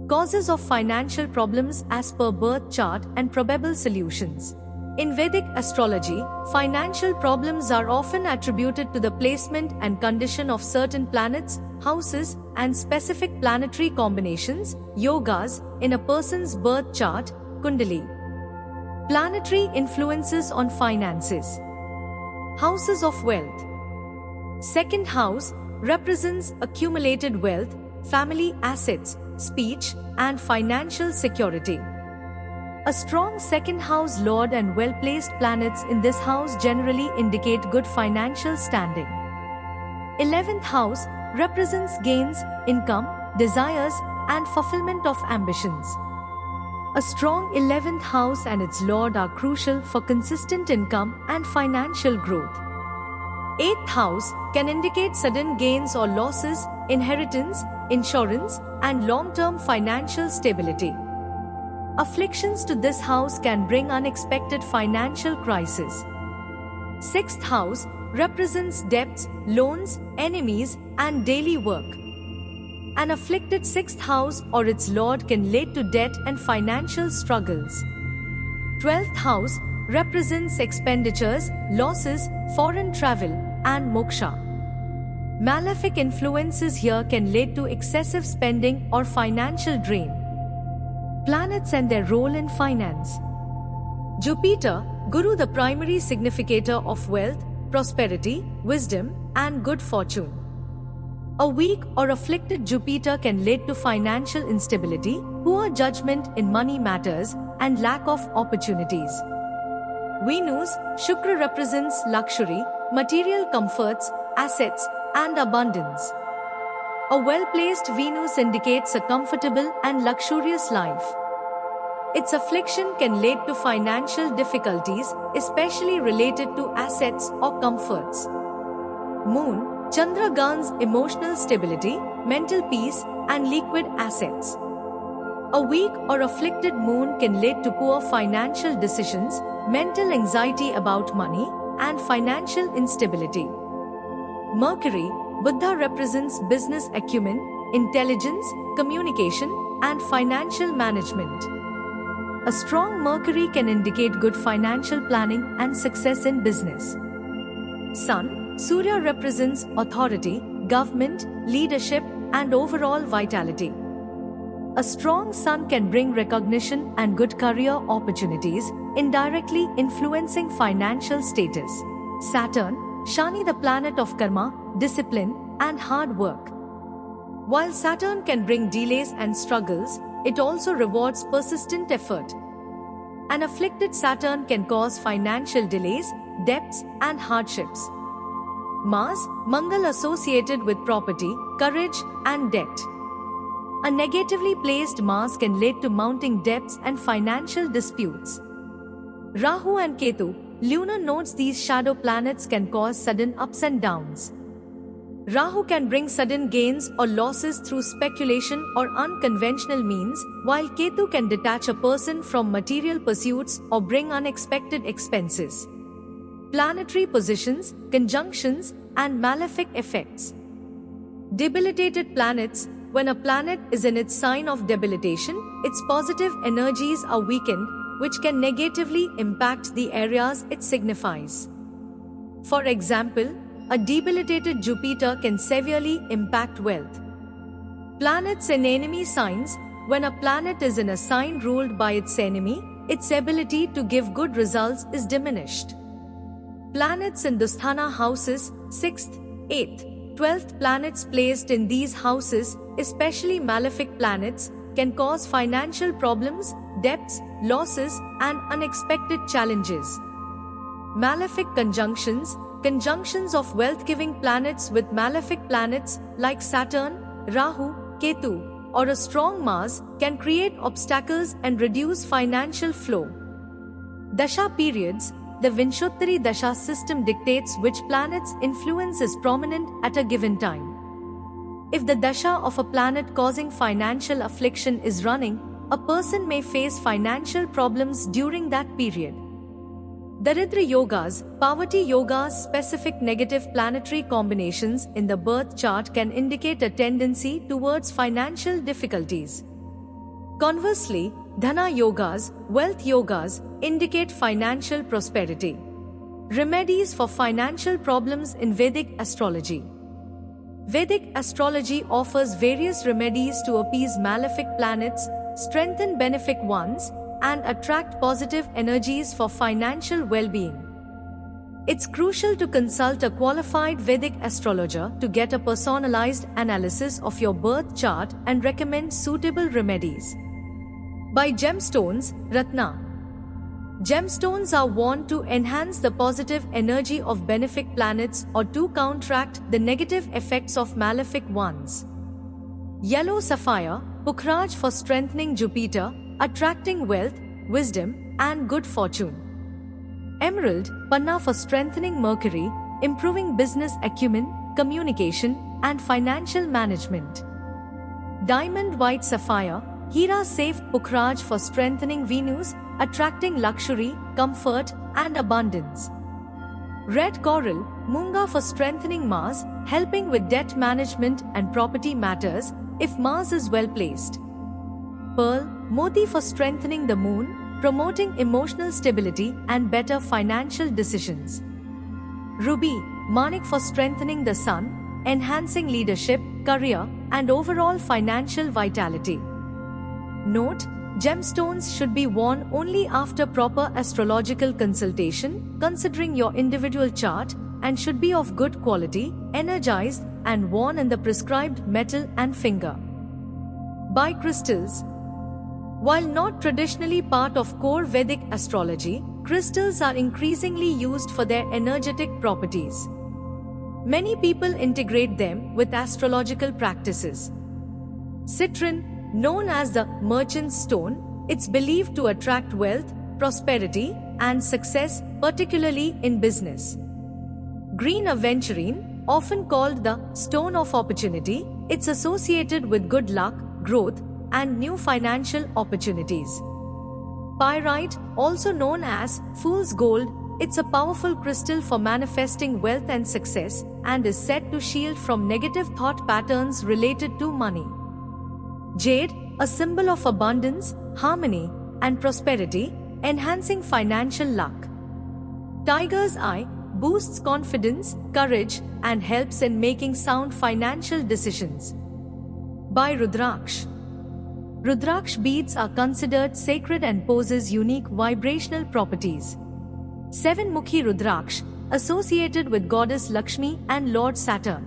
Causes of financial problems as per birth chart and probable solutions. In Vedic astrology, financial problems are often attributed to the placement and condition of certain planets, houses, and specific planetary combinations, yogas, in a person's birth chart, Kundali. Planetary influences on finances. Houses of wealth. Second house represents accumulated wealth, family assets, speech, and financial security. A strong second house lord and well-placed planets in this house generally indicate good financial standing. 11th house represents gains, income, desires, and fulfillment of ambitions. A strong 11th house and its lord are crucial for consistent income and financial growth. 8th house can indicate sudden gains or losses, inheritance, insurance, and long-term financial stability. Afflictions to this house can bring unexpected financial crises. 6th house represents debts, loans, enemies, and daily work. An afflicted 6th house or its lord can lead to debt and financial struggles. 12th house represents expenditures, losses, foreign travel, and moksha. Malefic influences here can lead to excessive spending or financial drain. Planets and their role in finance. Jupiter, Guru, the primary significator of wealth, prosperity, wisdom, and good fortune. A weak or afflicted Jupiter can lead to financial instability, poor judgment in money matters, and lack of opportunities. Venus, Shukra, represents luxury, material comforts, assets, and abundance. A well-placed Venus indicates a comfortable and luxurious life. Its affliction can lead to financial difficulties, especially related to assets or comforts. Moon, Chandra, garners emotional stability, mental peace, and liquid assets. A weak or afflicted moon can lead to poor financial decisions, mental anxiety about money, and financial instability. Mercury, Buddha, represents business acumen, intelligence, communication, and financial management. A strong Mercury can indicate good financial planning and success in business. Sun, Surya, represents authority, government, leadership, and overall vitality. A strong sun can bring recognition and good career opportunities, indirectly influencing financial status. Saturn, Shani, the planet of karma, discipline, and hard work. While Saturn can bring delays and struggles, it also rewards persistent effort. An afflicted Saturn can cause financial delays, debts, and hardships. Mars, Mangal, associated with property, courage, and debt. A negatively placed Mars can lead to mounting debts and financial disputes. Rahu and Ketu, lunar nodes, these shadow planets can cause sudden ups and downs. Rahu can bring sudden gains or losses through speculation or unconventional means, while Ketu can detach a person from material pursuits or bring unexpected expenses. Planetary positions, conjunctions, and malefic effects. Debilitated planets. When a planet is in its sign of debilitation, its positive energies are weakened, which can negatively impact the areas it signifies. For example, a debilitated Jupiter can severely impact wealth. Planets in enemy signs. When a planet is in a sign ruled by its enemy, its ability to give good results is diminished. Planets in Dusthana houses, 6th, 8th, 12th planets placed in these houses, especially malefic planets, can cause financial problems, debts, losses, and unexpected challenges. Malefic conjunctions. Conjunctions of wealth-giving planets with malefic planets like Saturn, Rahu, Ketu, or a strong Mars can create obstacles and reduce financial flow. Dasha periods. The Vinshottari Dasha system dictates which planet's influence is prominent at a given time. If the Dasha of a planet causing financial affliction is running, a person may face financial problems during that period. Daridra Yogas, Poverty Yogas, specific negative planetary combinations in the birth chart can indicate a tendency towards financial difficulties. Conversely, Dhana yogas, wealth yogas, indicate financial prosperity. Remedies for financial problems in Vedic astrology. Vedic astrology offers various remedies to appease malefic planets, strengthen benefic ones, and attract positive energies for financial well-being. It's crucial to consult a qualified Vedic astrologer to get a personalized analysis of your birth chart and recommend suitable remedies. By gemstones, Ratna. Gemstones are worn to enhance the positive energy of benefic planets or to counteract the negative effects of malefic ones. Yellow sapphire, Pukhraj for strengthening Jupiter, attracting wealth, wisdom, and good fortune. Emerald, Panna for strengthening Mercury, improving business acumen, communication, and financial management. Diamond white sapphire, Hira safe Pukhraj for strengthening Venus, attracting luxury, comfort, and abundance. Red coral, Munga for strengthening Mars, helping with debt management and property matters if Mars is well placed. Pearl, Moti for strengthening the moon, promoting emotional stability and better financial decisions. Ruby, Manik for strengthening the sun, enhancing leadership, career, and overall financial vitality. Note: gemstones should be worn only after proper astrological consultation, considering your individual chart, and should be of good quality, energized, and worn in the prescribed metal and finger. By crystals. While not traditionally part of core Vedic astrology, crystals are increasingly used for their energetic properties. Many people integrate them with astrological practices. Citrine, known as the merchant's stone, it's believed to attract wealth, prosperity, and success, particularly in business. Green aventurine, often called the stone of opportunity, it's associated with good luck, growth, and new financial opportunities. Pyrite, also known as fool's gold, it's a powerful crystal for manifesting wealth and success, and is said to shield from negative thought patterns related to money. Jade, a symbol of abundance, harmony, and prosperity, enhancing financial luck. Tiger's eye boosts confidence, courage, and helps in making sound financial decisions. By Rudraksh. Rudraksh beads are considered sacred and possess unique vibrational properties. Seven-mukhi Rudraksh, associated with goddess Lakshmi and Lord Saturn.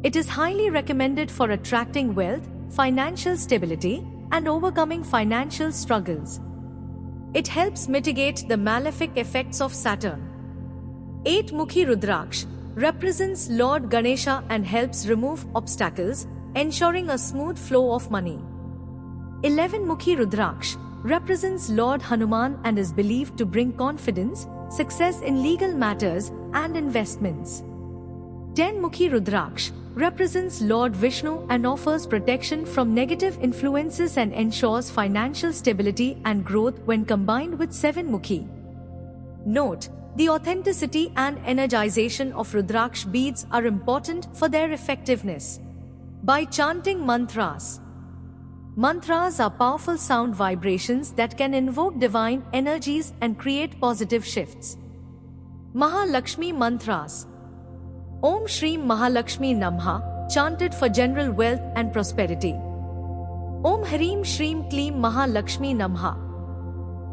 It is highly recommended for attracting wealth, financial stability, and overcoming financial struggles. It helps mitigate the malefic effects of Saturn. Eight-mukhi Rudraksh represents Lord Ganesha and helps remove obstacles, ensuring a smooth flow of money. 11-mukhi Rudraksh represents Lord Hanuman and is believed to bring confidence, success in legal matters, and investments. 10-mukhi Rudraksh represents Lord Vishnu and offers protection from negative influences and ensures financial stability and growth when combined with 7-mukhi. Note: the authenticity and energization of Rudraksh beads are important for their effectiveness. By chanting mantras. Mantras are powerful sound vibrations that can invoke divine energies and create positive shifts. Mahalakshmi mantras. Om Shreem Mahalakshmi Namah, chanted for general wealth and prosperity. Om Harim Shreem Kleem Mahalakshmi Namah.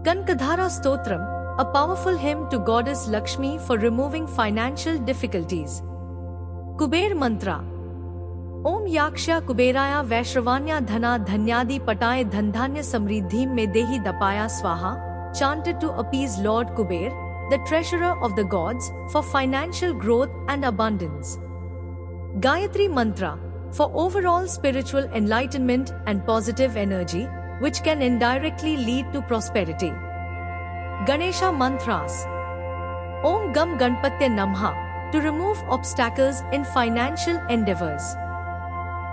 Kankadhara Stotram, a powerful hymn to goddess Lakshmi for removing financial difficulties. Kuber Mantra. Om Yakshya Kuberaya Vaishravanya Dhana Dhanyadi Pataye Dhandhanya Samriddhim Me Dehi Dapaya Swaha, chanted to appease Lord Kuber, the treasurer of the gods, for financial growth and abundance. Gayatri Mantra, for overall spiritual enlightenment and positive energy, which can indirectly lead to prosperity. Ganesha Mantras. Om Gam Ganpatya Namah, to remove obstacles in financial endeavors.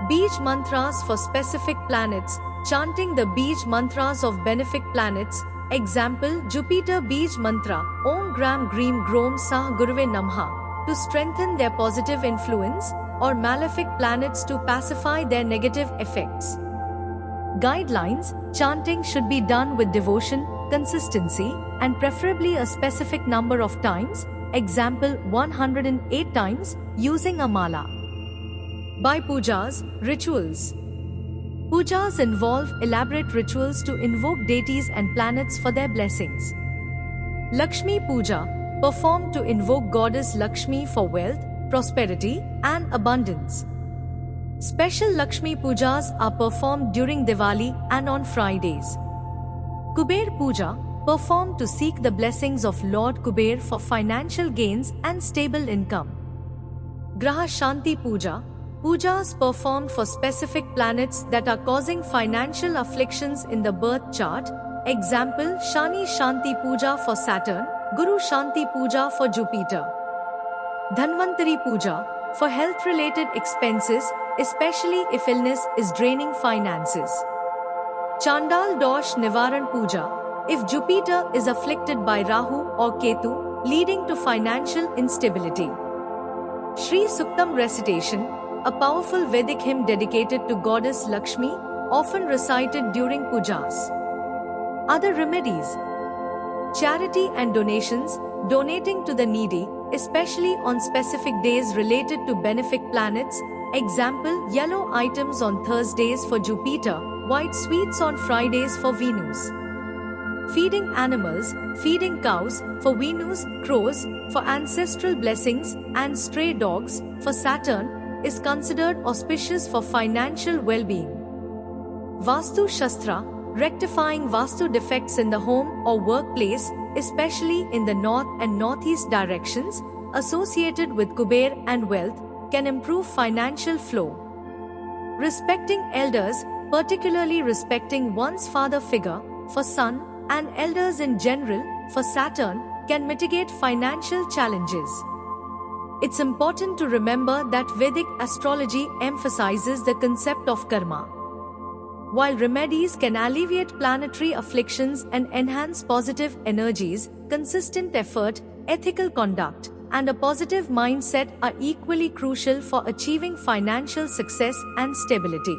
Bij Mantras for specific planets, chanting the Bij Mantras of benefic planets. Example: Jupiter Bij Mantra, Om Gram Greem Grom Sah Guruve Namah, to strengthen their positive influence, or malefic planets to pacify their negative effects. Guidelines: chanting should be done with devotion, consistency, and preferably a specific number of times, example 108 times, using a mala. By pujas, rituals. Pujas involve elaborate rituals to invoke deities and planets for their blessings. Lakshmi Puja, performed to invoke goddess Lakshmi for wealth, prosperity, and abundance. Special Lakshmi Pujas are performed during Diwali and on Fridays. Kuber Puja, performed to seek the blessings of Lord Kuber for financial gains and stable income. Graha Shanti Puja, pujas performed for specific planets that are causing financial afflictions in the birth chart, example Shani Shanti Puja for Saturn, Guru Shanti Puja for Jupiter. Dhanvantari Puja, for health-related expenses, especially if illness is draining finances. Chandal Dosh Nivaran Puja, if Jupiter is afflicted by Rahu or Ketu, leading to financial instability. Shri Suktam recitation, a powerful Vedic hymn dedicated to goddess Lakshmi, often recited during pujas. Other remedies: charity and donations, donating to the needy, especially on specific days related to benefic planets, example yellow items on Thursdays for Jupiter, white sweets on Fridays for Venus. Feeding animals, feeding cows for Venus, crows for ancestral blessings, and stray dogs for Saturn is considered auspicious for financial well-being. Vastu Shastra, rectifying Vastu defects in the home or workplace, especially in the north and northeast directions, associated with Kuber and wealth, can improve financial flow. Respecting elders, particularly respecting one's father figure, for Sun, and elders in general, for Saturn, can mitigate financial challenges. It's important to remember that Vedic astrology emphasizes the concept of karma. While remedies can alleviate planetary afflictions and enhance positive energies, consistent effort, ethical conduct, and a positive mindset are equally crucial for achieving financial success and stability.